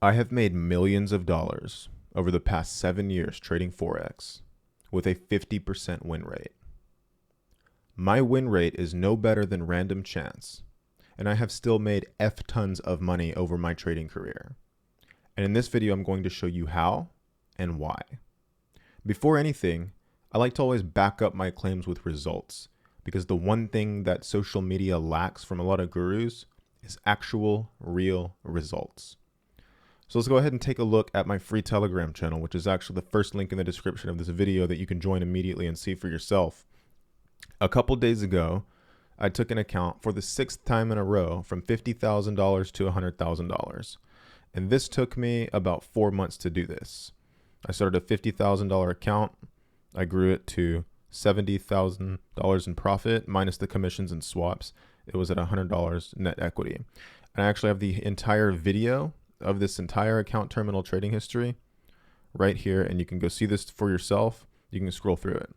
I have made millions of dollars over the past 7 years trading Forex with a 50% win rate. My win rate is no better than random chance, and I have still made F tons of money over my trading career. And in this video, I'm going to show you how and why. Before anything, I like to always back up my claims with results, because the one thing that social media lacks from a lot of gurus is actual, real results. So let's go ahead and take a look at my free Telegram channel, which is actually the first link in the description of this video that you can join immediately and see for yourself. A couple days ago, I took an account for the 6th time in a row from $50,000 to $100,000. And this took me about 4 months to do this. I started a $50,000 account. I grew it to $70,000 in profit minus the commissions and swaps. It was at $100 net equity. And I actually have the entire video of this entire account terminal trading history right here, and you can go see this for yourself. You can scroll through it.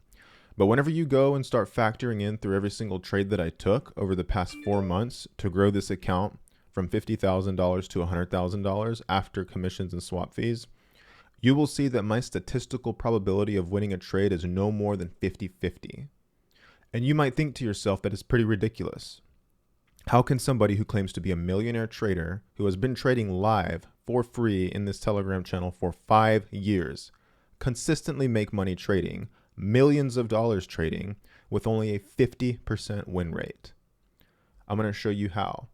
But whenever you go and start factoring in through every single trade that I took over the past 4 months to grow this account from $50,000 to $100,000 after commissions and swap fees, you will see that my statistical probability of winning a trade is no more than 50-50. And you might think to yourself that it's pretty ridiculous. How can somebody who claims to be a millionaire trader who has been trading live for free in this Telegram channel for 5 years consistently make money trading, millions of dollars trading, with only a 50% win rate? I'm going to show you how.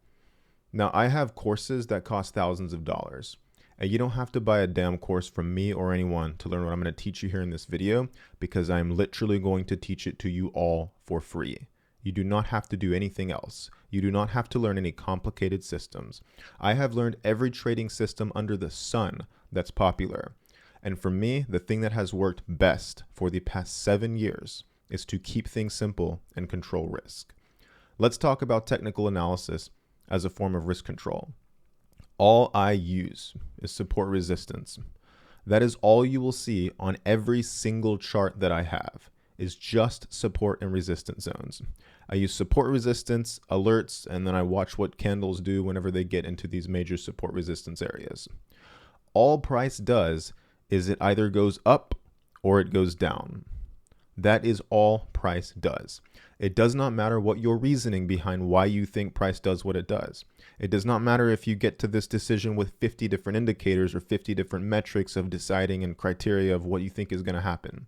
Now, I have courses that cost thousands of dollars, and you don't have to buy a damn course from me or anyone to learn what I'm going to teach you here in this video, because I'm literally going to teach it to you all for free. You do not have to do anything else. You do not have to learn any complicated systems. I have learned every trading system under the sun that's popular. And for me, the thing that has worked best for the past 7 years is to keep things simple and control risk. Let's talk about technical analysis as a form of risk control. All I use is support resistance. That is all you will see on every single chart that I have, is just support and resistance zones. I use support resistance, alerts, and then I watch what candles do whenever they get into these major support resistance areas. All price does is it either goes up or it goes down. That is all price does. It does not matter what your reasoning behind why you think price does what it does. It does not matter if you get to this decision with 50 different indicators or 50 different metrics of deciding and criteria of what you think is going to happen.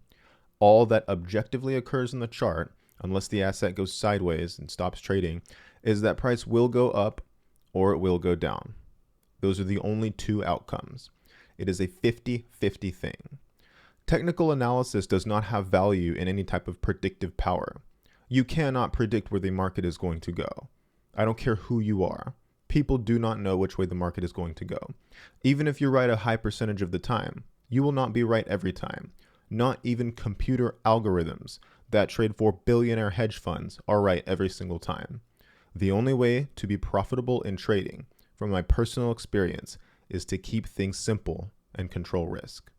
All that objectively occurs in the chart, unless the asset goes sideways and stops trading, is that price will go up or it will go down. Those are the only two outcomes. It is a 50-50 thing. Technical analysis does not have value in any type of predictive power. You cannot predict where the market is going to go. I don't care who you are. People do not know which way the market is going to go. Even if you're right a high percentage of the time, you will not be right every time. Not even computer algorithms that trade for billionaire hedge funds are right every single time. The only way to be profitable in trading, from my personal experience, is to keep things simple and control risk.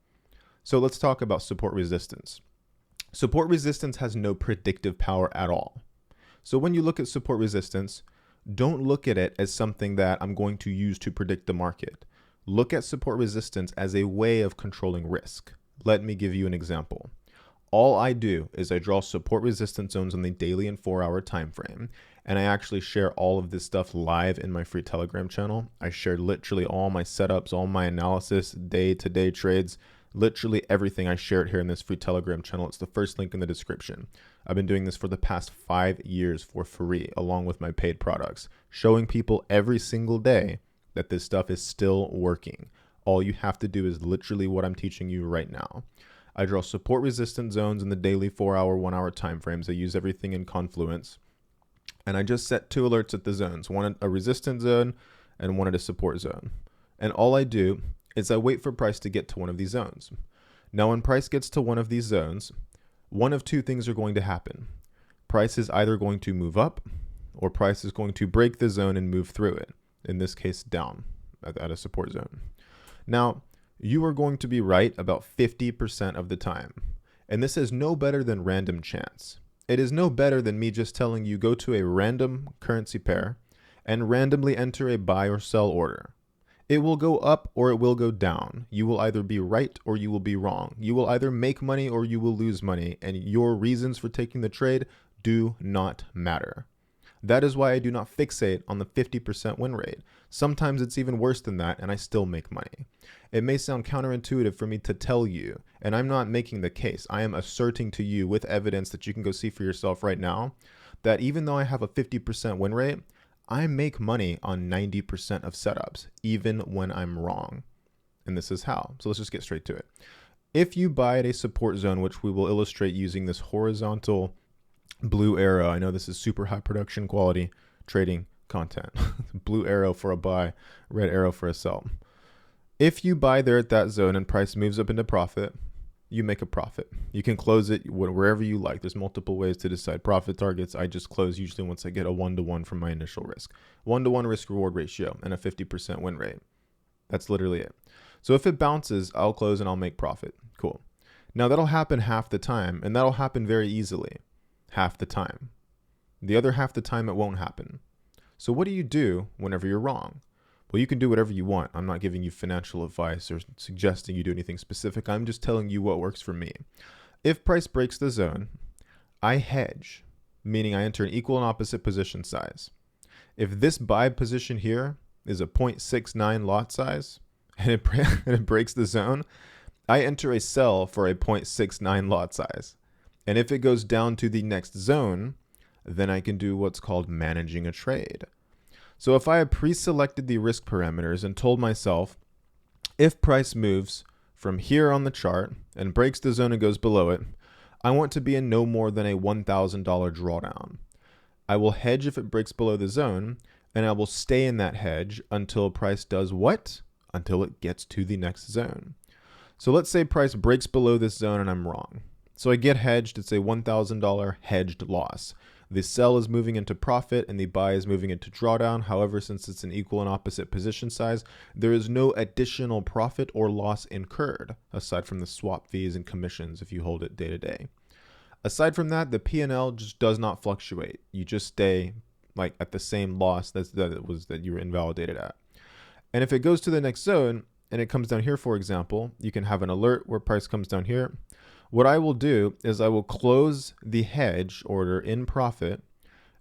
So let's talk about support resistance. Support resistance has no predictive power at all. So when you look at support resistance, don't look at it as something that I'm going to use to predict the market. Look at support resistance as a way of controlling risk. Let me give you an example. All I do is I draw support resistance zones on the daily and 4-hour time frame, and I actually share all of this stuff live in my free Telegram channel. I share literally all my setups, all my analysis, day-to-day trades, literally everything. I share it here in this free Telegram channel. It's the first link in the description. I've been doing this for the past 5 years for free, along with my paid products, showing people every single day that this stuff is still working. All you have to do is literally what I'm teaching you right now. I draw support resistance zones in the daily 4-hour, 1-hour time frames. I use everything in Confluence. And I just set 2 alerts at the zones, one at a resistance zone and one at a support zone. And all I do is I wait for price to get to one of these zones. Now, when price gets to one of these zones, one of 2 things are going to happen. Price is either going to move up or price is going to break the zone and move through it. In this case, down at a support zone. Now, you are going to be right about 50% of the time. And this is no better than random chance. It is no better than me just telling you go to a random currency pair and randomly enter a buy or sell order. It will go up or it will go down. You will either be right or you will be wrong. You will either make money or you will lose money, and your reasons for taking the trade do not matter. That is why I do not fixate on the 50% win rate. Sometimes it's even worse than that, and I still make money. It may sound counterintuitive for me to tell you, and I'm not making the case. I am asserting to you with evidence that you can go see for yourself right now, that even though I have a 50% win rate, I make money on 90% of setups, even when I'm wrong. And this is how. So let's just get straight to it. If you buy at a support zone, which we will illustrate using this horizontal blue arrow, I know this is super high production quality trading content. Blue arrow for a buy, red arrow for a sell. If you buy there at that zone and price moves up into profit, you make a profit. You can close it wherever you like. There's multiple ways to decide profit targets. I just close usually once I get a 1-to-1 from my initial risk. 1-to-1 risk reward ratio and a 50% win rate. That's literally it. So if it bounces, I'll close and I'll make profit. Cool. Now that'll happen half the time, and that'll happen very easily. Half the time. The other half the time it won't happen. So what do you do whenever you're wrong? Well, you can do whatever you want. I'm not giving you financial advice or suggesting you do anything specific. I'm just telling you what works for me. If price breaks the zone, I hedge, meaning I enter an equal and opposite position size. If this buy position here is a 0.69 lot size and it breaks the zone, I enter a sell for a 0.69 lot size. And if it goes down to the next zone, then I can do what's called managing a trade. So if I had pre-selected the risk parameters and told myself, if price moves from here on the chart and breaks the zone and goes below it, I want to be in no more than a $1,000 drawdown. I will hedge if it breaks below the zone, and I will stay in that hedge until price does what? Until it gets to the next zone. So let's say price breaks below this zone and I'm wrong. So I get hedged. It's a $1,000 hedged loss. The sell is moving into profit and the buy is moving into drawdown. However, since it's an equal and opposite position size, there is no additional profit or loss incurred, aside from the swap fees and commissions if you hold it day to day. Aside from that, the P&L just does not fluctuate. You just stay like at the same loss that you were invalidated at. And if it goes to the next zone and it comes down here, for example, you can have an alert where price comes down here. What I will do is I will close the hedge order in profit,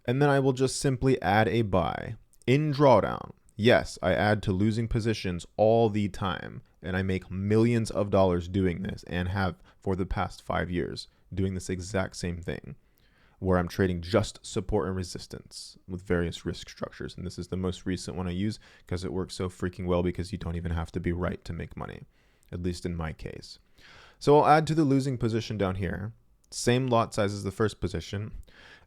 and then I will just simply add a buy in drawdown. Yes, I add to losing positions all the time, and I make millions of dollars doing this and have for the past 5 years doing this exact same thing, where I'm trading just support and resistance with various risk structures. And this is the most recent one I use because it works so freaking well because you don't even have to be right to make money, at least in my case. So I'll add to the losing position down here, same lot size as the first position.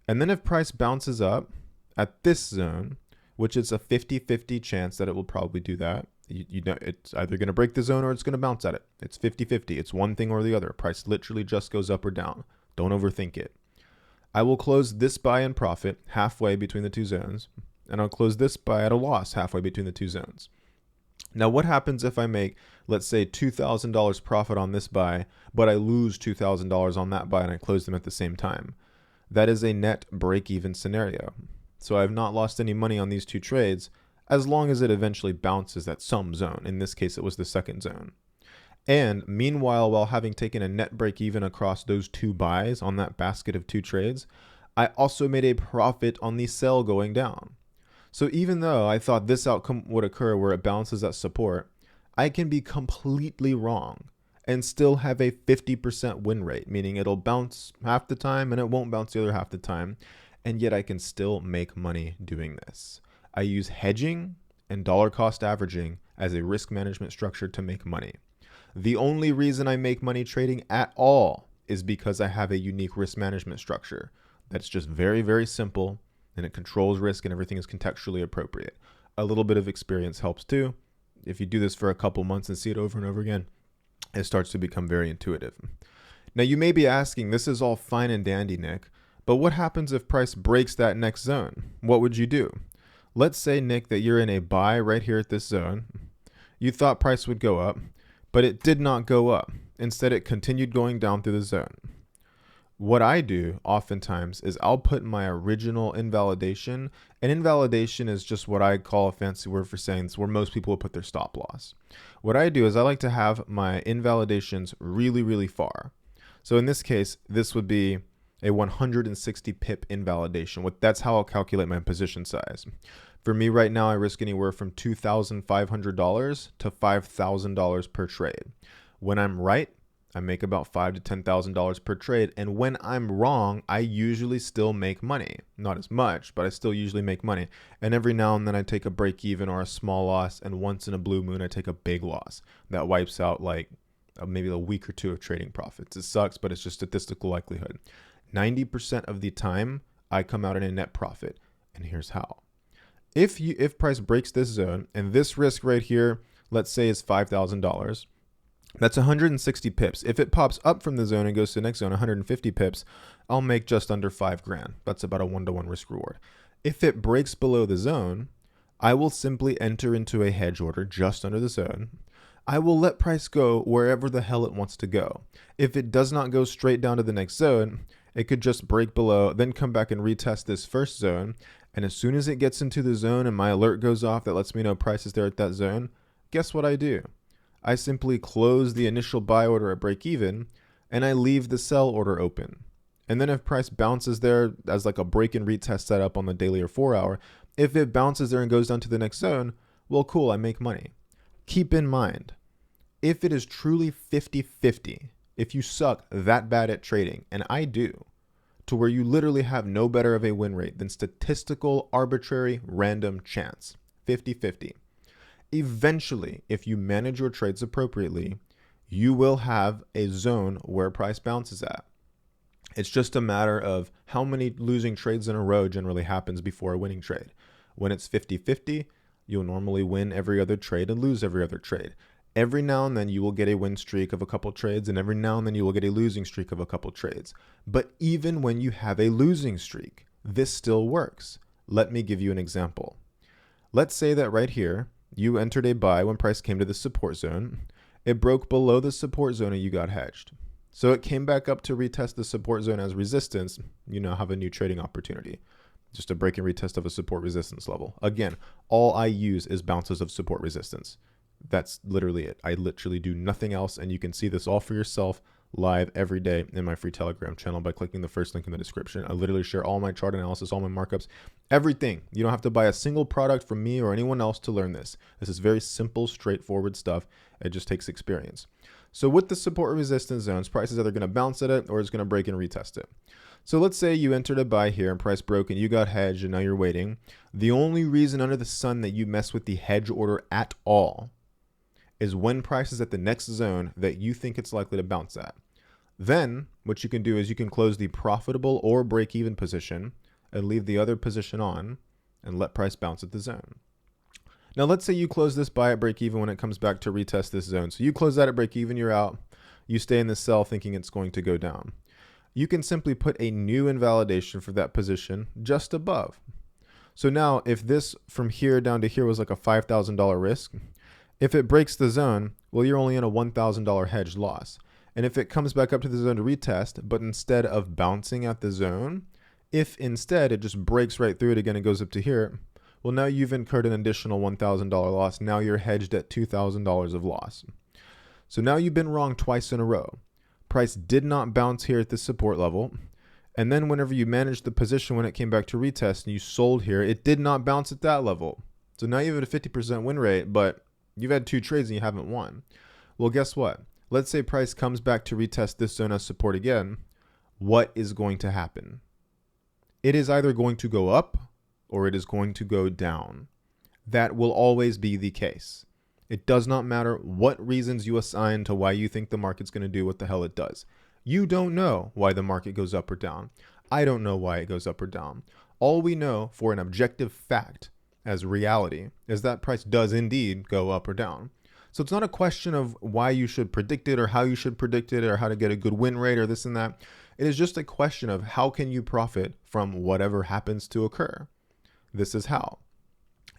And then if price bounces up at this zone, which is a 50-50 chance that it will probably do that. You know, it's either going to break the zone or it's going to bounce at it. It's 50-50. It's one thing or the other. Price literally just goes up or down. Don't overthink it. I will close this buy in profit halfway between the two zones, and I'll close this buy at a loss halfway between the two zones. Now, what happens if I make, let's say, $2,000 profit on this buy, but I lose $2,000 on that buy and I close them at the same time? That is a net break-even scenario. So I have not lost any money on these two trades as long as it eventually bounces at some zone. In this case, it was the second zone. And meanwhile, while having taken a net break-even across those two buys on that basket of two trades, I also made a profit on the sell going down. So even though I thought this outcome would occur where it bounces at support, I can be completely wrong and still have a 50% win rate, meaning it'll bounce half the time and it won't bounce the other half the time. And yet I can still make money doing this. I use hedging and dollar cost averaging as a risk management structure to make money. The only reason I make money trading at all is because I have a unique risk management structure that's just very, very simple, and it controls risk and everything is contextually appropriate. A little bit of experience helps too. If you do this for a couple months and see it over and over again, it starts to become very intuitive. Now you may be asking, this is all fine and dandy, Nick, but what happens if price breaks that next zone? What would you do? Let's say, Nick, that you're in a buy right here at this zone. You thought price would go up, but it did not go up. Instead, it continued going down through the zone. What I do oftentimes is I'll put my original invalidation, and invalidation is just what I call a fancy word for saying it's where most people will put their stop loss. What I do is I like to have my invalidations really, really far. So in this case, this would be a 160 pip invalidation. That's how I'll calculate my position size. For me right now, I risk anywhere from $2,500 to $5,000 per trade. When I'm right, I make about $5,000 to $10,000 per trade. And when I'm wrong, I usually still make money. Not as much, but I still usually make money. And every now and then I take a break even or a small loss. And once in a blue moon, I take a big loss. That wipes out like maybe a week or two of trading profits. It sucks, but it's just statistical likelihood. 90% of the time, I come out in a net profit. And here's how. If price breaks this zone, and this risk right here, let's say is $5,000, that's 160 pips. If it pops up from the zone and goes to the next zone, 150 pips, I'll make just under $5,000. That's about a 1-to-1 risk reward. If it breaks below the zone, I will simply enter into a hedge order just under the zone. I will let price go wherever the hell it wants to go. If it does not go straight down to the next zone, it could just break below, then come back and retest this first zone. And as soon as it gets into the zone and my alert goes off that lets me know price is there at that zone, guess what I do? I simply close the initial buy order at break even and I leave the sell order open. And then if price bounces there as like a break and retest setup on the daily or 4 hour, if it bounces there and goes down to the next zone, well, cool, I make money. Keep in mind, if it is truly 50-50, if you suck that bad at trading, and I do, to where you literally have no better of a win rate than statistical, arbitrary, random chance, 50-50. Eventually, if you manage your trades appropriately, you will have a zone where price bounces at. It's just a matter of how many losing trades in a row generally happens before a winning trade. When it's 50-50, you'll normally win every other trade and lose every other trade. Every now and then you will get a win streak of a couple trades, and every now and then you will get a losing streak of a couple trades. But even when you have a losing streak, this still works. Let me give you an example. Let's say that right here, you entered a buy when price came to the support zone. It broke below the support zone and you got hedged. So it came back up to retest the support zone as resistance. You now have a new trading opportunity. Just a break and retest of a support resistance level. Again, all I use is bounces of support resistance. That's literally it. I literally do nothing else, and you can see this all for yourself live every day in my free Telegram channel by clicking the first link in the description. I literally share all my chart analysis, all my markups, everything. You don't have to buy a single product from me or anyone else to learn this. This is very simple, straightforward stuff. It just takes experience. So with the support and resistance zones, price is either going to bounce at it or it's going to break and retest it. So let's say you entered a buy here and price broke and you got hedged and now you're waiting. The only reason under the sun that you mess with the hedge order at all is when price is at the next zone that you think it's likely to bounce at. Then what you can do is you can close the profitable or break even position and leave the other position on and let price bounce at the zone. Now let's say you close this buy at break even when it comes back to retest this zone. So you close that at break even, you're out. You stay in the sell thinking it's going to go down. You can simply put a new invalidation for that position just above. So now if this from here down to here was like a $5,000 risk, if it breaks the zone, well, you're only in a $1,000 hedge loss. And if it comes back up to the zone to retest, but instead of bouncing at the zone, if instead it just breaks right through it again and goes up to here, well, now you've incurred an additional $1,000 loss. Now you're hedged at $2,000 of loss. So now you've been wrong twice in a row. Price did not bounce here at the support level. And then whenever you managed the position when it came back to retest and you sold here, it did not bounce at that level. So now you have a 50% win rate, but you've had 2 trades and you haven't won. Well, guess what? Let's say price comes back to retest this zone as support again. What is going to happen? It is either going to go up or it is going to go down. That will always be the case. It does not matter what reasons you assign to why you think the market's going to do what the hell it does. You don't know why the market goes up or down. I don't know why it goes up or down. All we know for an objective fact as reality is that price does indeed go up or down. So it's not a question of why you should predict it or how you should predict it or how to get a good win rate or this and that. It is just a question of how can you profit from whatever happens to occur. This is how.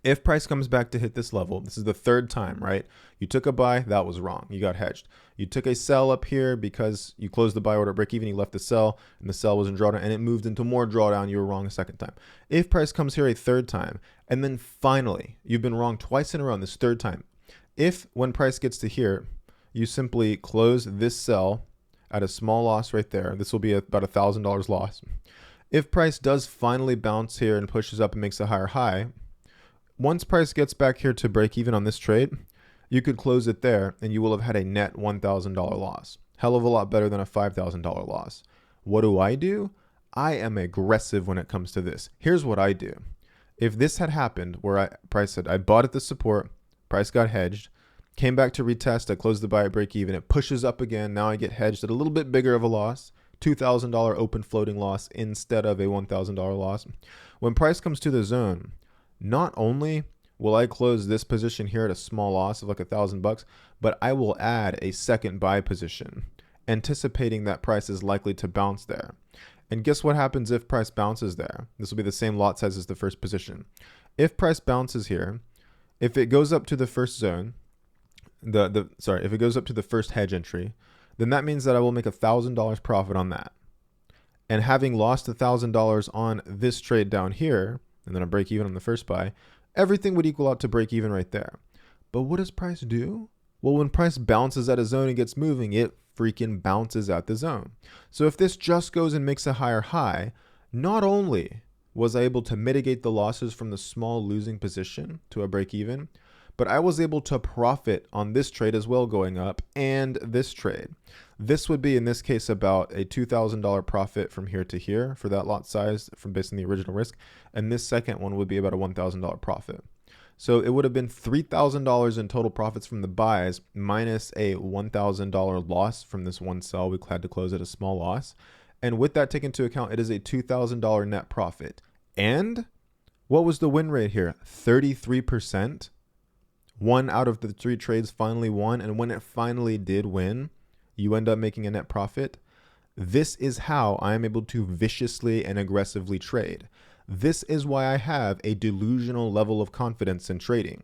If price comes back to hit this level, this is the third time, right? You took a buy, that was wrong. You got hedged. You took a sell up here because you closed the buy order break even, you left the sell, and the sell was in drawdown, and it moved into more drawdown. You were wrong a second time. If price comes here a third time, and then finally, you've been wrong twice in a row on this third time. If when price gets to here, you simply close this sell at a small loss right there, this will be about $1,000 loss. If price does finally bounce here and pushes up and makes a higher high, once price gets back here to break even on this trade, you could close it there and you will have had a net $1,000 loss. Hell of a lot better than a $5,000 loss. What do? I am aggressive when it comes to this. Here's what I do. If this had happened where price said I bought at the support, price got hedged, came back to retest, I closed the buy at break even, it pushes up again, now I get hedged at a little bit bigger of a loss, $2,000 open floating loss instead of a $1,000 loss. When price comes to the zone, not only will I close this position here at a small loss of like $1,000, but I will add a second buy position, anticipating that price is likely to bounce there. And guess what happens if price bounces there? This will be the same lot size as the first position. If price bounces here, if it goes up to the first zone, if it goes up to the first hedge entry, then that means that I will make $1,000 profit on that. And having lost $1,000 on this trade down here, and then a break even on the first buy, everything would equal out to break even right there. But what does price do? Well, when price bounces at a zone and gets moving, it freaking bounces at the zone. So if this just goes and makes a higher high, not only was I able to mitigate the losses from the small losing position to a break even, but I was able to profit on this trade as well going up and this trade. This would be, in this case, about a $2,000 profit from here to here for that lot size from based on the original risk. And this second one would be about a $1,000 profit. So it would have been $3,000 in total profits from the buys minus a $1,000 loss from this one sell. We had to close at a small loss. And with that taken into account, it is a $2,000 net profit. And what was the win rate here? 33%. 1 out of the 3 trades finally won. And when it finally did win, you end up making a net profit. This is how I am able to viciously and aggressively trade. This is why I have a delusional level of confidence in trading,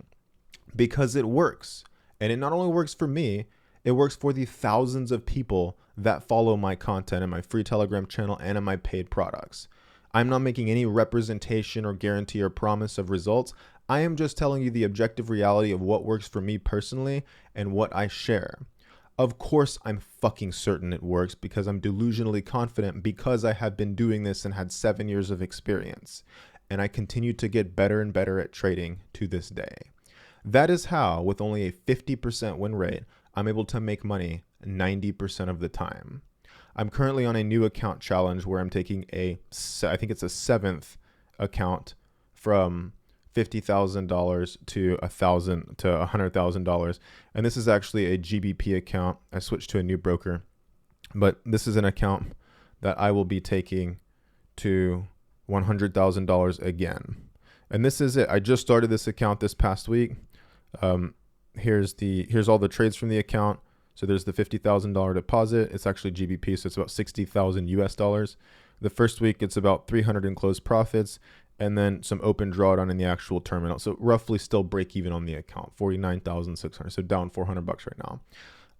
because it works. And it not only works for me, it works for the thousands of people that follow my content in my free Telegram channel and in my paid products. I'm not making any representation or guarantee or promise of results. I am just telling you the objective reality of what works for me personally and what I share. Of course, I'm fucking certain it works because I'm delusionally confident because I have been doing this and had 7 years of experience. And I continue to get better and better at trading to this day. That is how, with only a 50% win rate, I'm able to make money 90% of the time. I'm currently on a new account challenge where I'm taking I think it's a 7th account from $50,000 to $100,000. And this is actually a GBP account. I switched to a new broker, but this is an account that I will be taking to $100,000 again. And this is it. I just started this account this past week. Here's all the trades from the account. So there's the $50,000 deposit. It's actually GBP, so it's about 60,000 US dollars. The first week, it's about 300 in closed profits, and then some open drawdown in the actual terminal. So roughly still break even on the account, 49,600. So down $400 right now.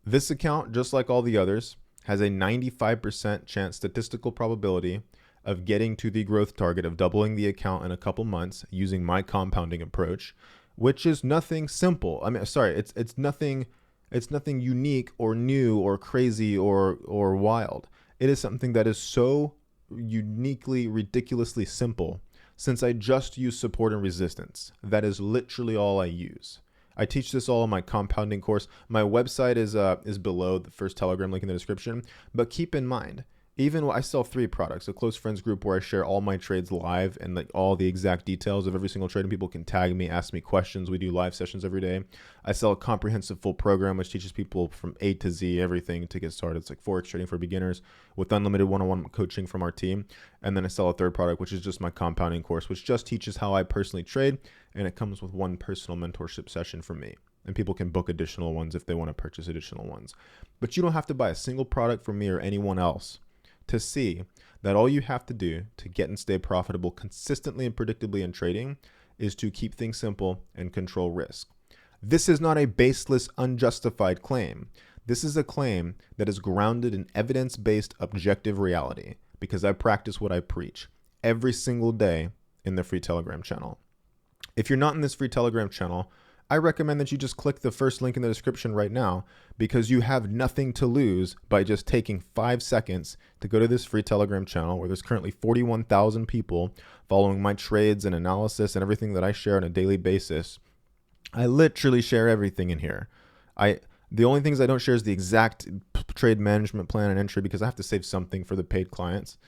This account, just like all the others, has a 95% chance statistical probability of getting to the growth target of doubling the account in a couple months using my compounding approach, which is nothing simple. It's nothing unique or new or crazy or wild. It is something that is so uniquely, ridiculously simple. Since I just use support and resistance, that is literally all I use. I teach this all in my compounding course. My website is below the first Telegram link in the description. But keep in mind, even I sell 3 products, a close friends group where I share all my trades live and like all the exact details of every single trade, and people can tag me, ask me questions. We do live sessions every day. I sell a comprehensive full program which teaches people from A to Z everything to get started. It's like Forex trading for beginners with unlimited one-on-one coaching from our team. And then I sell a third product, which is just my compounding course, which just teaches how I personally trade, and it comes with 1 personal mentorship session from me. And people can book additional ones if they want to purchase additional ones. But you don't have to buy a single product from me or anyone else to see that all you have to do to get and stay profitable consistently and predictably in trading is to keep things simple and control risk. This is not a baseless, unjustified claim. This is a claim that is grounded in evidence-based objective reality because I practice what I preach every single day in the free Telegram channel. If you're not in this free Telegram channel, I recommend that you just click the first link in the description right now because you have nothing to lose by just taking 5 seconds to go to this free Telegram channel where there's currently 41,000 people following my trades and analysis and everything that I share on a daily basis. I literally share everything in here. The only things I don't share is the exact trade management plan and entry because I have to save something for the paid clients.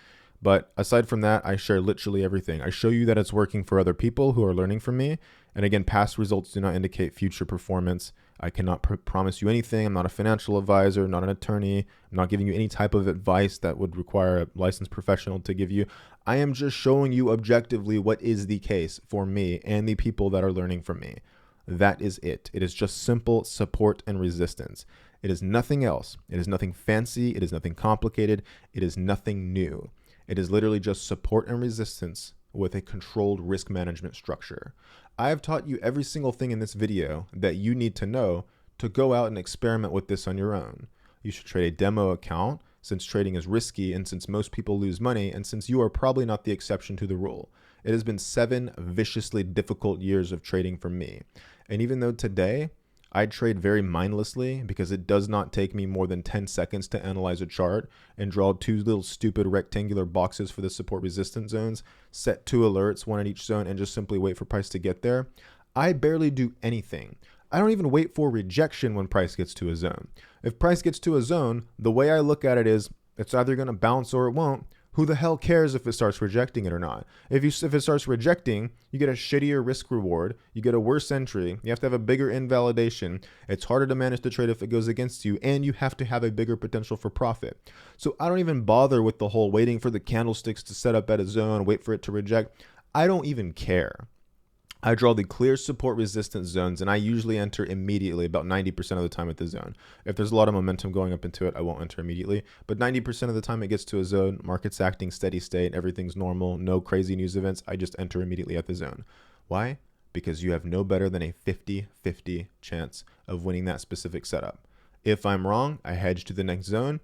But aside from that, I share literally everything. I show you that it's working for other people who are learning from me. And again, past results do not indicate future performance. I cannot promise you anything. I'm not a financial advisor, not an attorney. I'm not giving you any type of advice that would require a licensed professional to give you. I am just showing you objectively what is the case for me and the people that are learning from me. That is it. It is just simple support and resistance. It is nothing else. It is nothing fancy. It is nothing complicated. It is nothing new. It is literally just support and resistance with a controlled risk management structure. I have taught you every single thing in this video that you need to know to go out and experiment with this on your own. You should trade a demo account since trading is risky and since most people lose money and since you are probably not the exception to the rule. It has been 7 viciously difficult years of trading for me. And even though today I trade very mindlessly because it does not take me more than 10 seconds to analyze a chart and draw 2 little stupid rectangular boxes for the support resistance zones, set 2 alerts, 1 at each zone, and just simply wait for price to get there. I barely do anything. I don't even wait for rejection when price gets to a zone. If price gets to a zone, the way I look at it is it's either going to bounce or it won't. Who the hell cares if it starts rejecting it or not? If it starts rejecting, you get a shittier risk reward. You get a worse entry. You have to have a bigger invalidation. It's harder to manage the trade if it goes against you, and you have to have a bigger potential for profit. So I don't even bother with the whole waiting for the candlesticks to set up at a zone, wait for it to reject. I don't even care. I draw the clear support resistance zones and I usually enter immediately about 90% of the time at the zone. If there's a lot of momentum going up into it, I won't enter immediately. But 90% of the time it gets to a zone, market's acting steady state, everything's normal, no crazy news events, I just enter immediately at the zone. Why? Because you have no better than a 50-50 chance of winning that specific setup. If I'm wrong, I hedge to the next zone.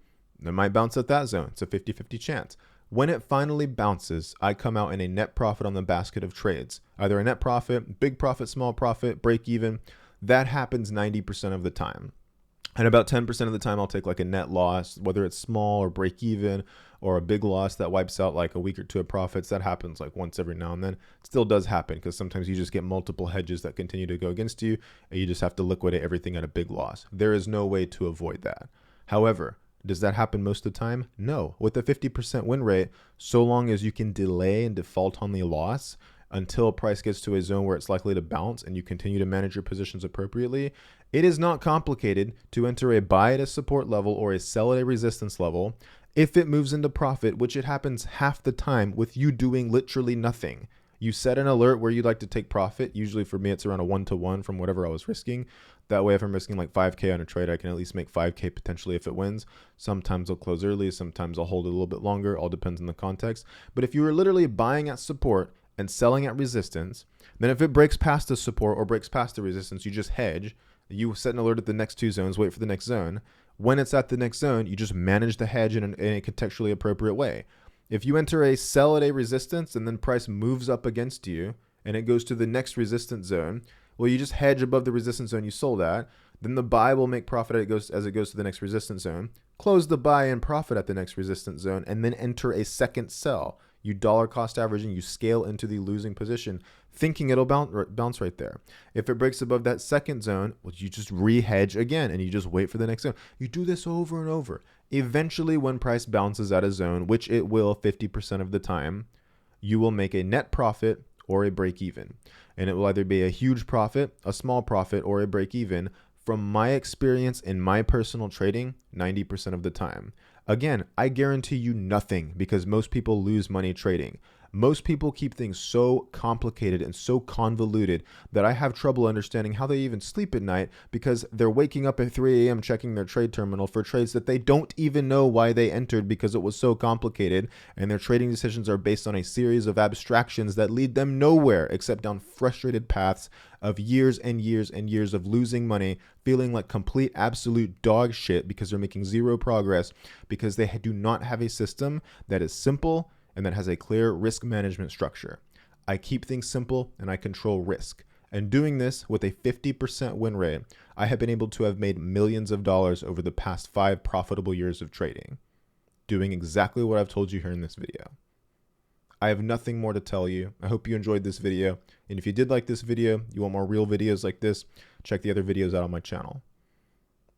It might bounce at that zone. It's a 50-50 chance. When it finally bounces, I come out in a net profit on the basket of trades. Either a net profit, big profit, small profit, break even. That happens 90% of the time. And about 10% of the time, I'll take like a net loss, whether it's small or break even or a big loss that wipes out like a week or two of profits. That happens like once every now and then. It still does happen because sometimes you just get multiple hedges that continue to go against you and you just have to liquidate everything at a big loss. There is no way to avoid that. However, does that happen most of the time? No. With a 50% win rate, so long as you can delay and default on the loss until price gets to a zone where it's likely to bounce and you continue to manage your positions appropriately, it is not complicated to enter a buy at a support level or a sell at a resistance level if it moves into profit, which it happens half the time with you doing literally nothing. You set an alert where you'd like to take profit. Usually for me, it's around a 1-to-1 from whatever I was risking. That way, if I'm risking like 5K on a trade, I can at least make 5K potentially if it wins. Sometimes I'll close early. Sometimes I'll hold it a little bit longer. All depends on the context. But if you were literally buying at support and selling at resistance, then if it breaks past the support or breaks past the resistance, you just hedge. You set an alert at the next 2 zones, wait for the next zone. When it's at the next zone, you just manage the hedge in a contextually appropriate way. If you enter a sell at a resistance and then price moves up against you and it goes to the next resistance zone, well, you just hedge above the resistance zone you sold at. Then the buy will make profit as it goes to the next resistance zone. Close the buy and profit at the next resistance zone and then enter a second sell. You dollar cost average and you scale into the losing position, thinking it'll bounce right there. If it breaks above that second zone, well, you just re-hedge again and you just wait for the next zone. You do this over and over. Eventually, when price bounces at a zone, which it will 50% of the time, you will make a net profit or a break even. And it will either be a huge profit, a small profit, or a break even. From my experience in my personal trading, 90% of the time. Again, I guarantee you nothing because most people lose money trading. Most people keep things so complicated and so convoluted that I have trouble understanding how they even sleep at night, because they're waking up at 3 a.m. checking their trade terminal for trades that they don't even know why they entered because it was so complicated, and their trading decisions are based on a series of abstractions that lead them nowhere except down frustrated paths of years and years and years of losing money, feeling like complete absolute dog shit because they're making zero progress, because they do not have a system that is simple and that has a clear risk management structure. I keep things simple and I control risk. And doing this with a 50% win rate, I have been able to have made millions of dollars over the past 5 profitable years of trading, doing exactly what I've told you here in this video. I have nothing more to tell you. I hope you enjoyed this video. And if you did like this video, you want more real videos like this, check the other videos out on my channel.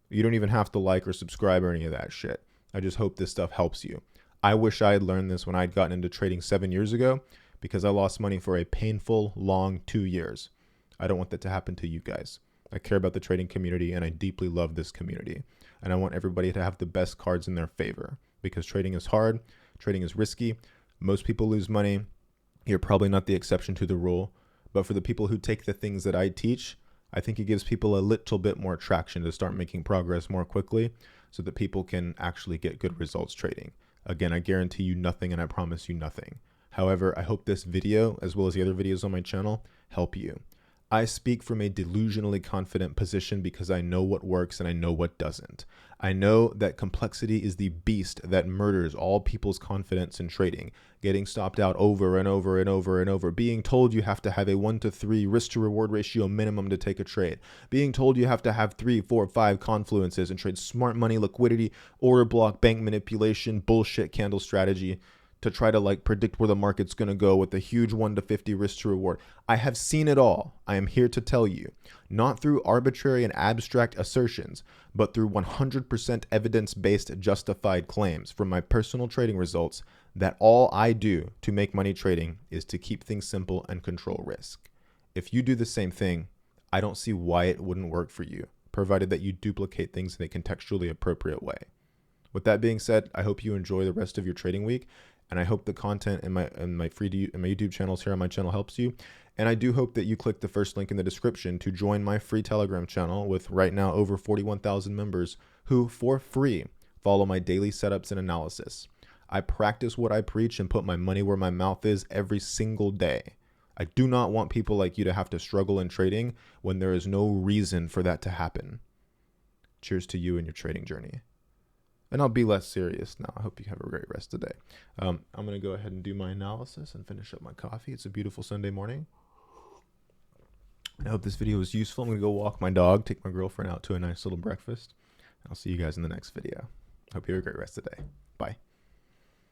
You don't even have to like or subscribe or any of that shit. I just hope this stuff helps you. I wish I had learned this when I'd gotten into trading 7 years ago, because I lost money for a painful, long 2 years. I don't want that to happen to you guys. I care about the trading community and I deeply love this community. And I want everybody to have the best cards in their favor, because trading is hard, trading is risky. Most people lose money. You're probably not the exception to the rule. But for the people who take the things that I teach, I think it gives people a little bit more traction to start making progress more quickly so that people can actually get good results trading. Again, I guarantee you nothing and I promise you nothing. However, I hope this video, as well as the other videos on my channel, help you. I speak from a delusionally confident position because I know what works and I know what doesn't. I know that complexity is the beast that murders all people's confidence in trading, getting stopped out over and over and over and over, being told you have to have a 1-to-3 risk to reward ratio minimum to take a trade, being told you have to have 3, 4, 5 confluences and trade smart money, liquidity, order block, bank manipulation, bullshit candle strategy to try to predict where the market's going to go with a huge 1-to-50 risk to reward. I have seen it all. I am here to tell you, not through arbitrary and abstract assertions, but through 100% evidence-based justified claims from my personal trading results, that all I do to make money trading is to keep things simple and control risk. If you do the same thing, I don't see why it wouldn't work for you, provided that you duplicate things in a contextually appropriate way. With that being said, I hope you enjoy the rest of your trading week. And I hope the content in my YouTube channels here on my channel helps you. And I do hope that you click the first link in the description to join my free Telegram channel with right now over 41,000 members who, for free, follow my daily setups and analysis. I practice what I preach and put my money where my mouth is every single day. I do not want people like you to have to struggle in trading when there is no reason for that to happen. Cheers to you and your trading journey. And I'll be less serious now. I hope you have a great rest of the day. I'm going to go ahead and do my analysis and finish up my coffee. It's a beautiful Sunday morning. I hope this video was useful. I'm going to go walk my dog, take my girlfriend out to a nice little breakfast. I'll see you guys in the next video. Hope you have a great rest of the day. Bye.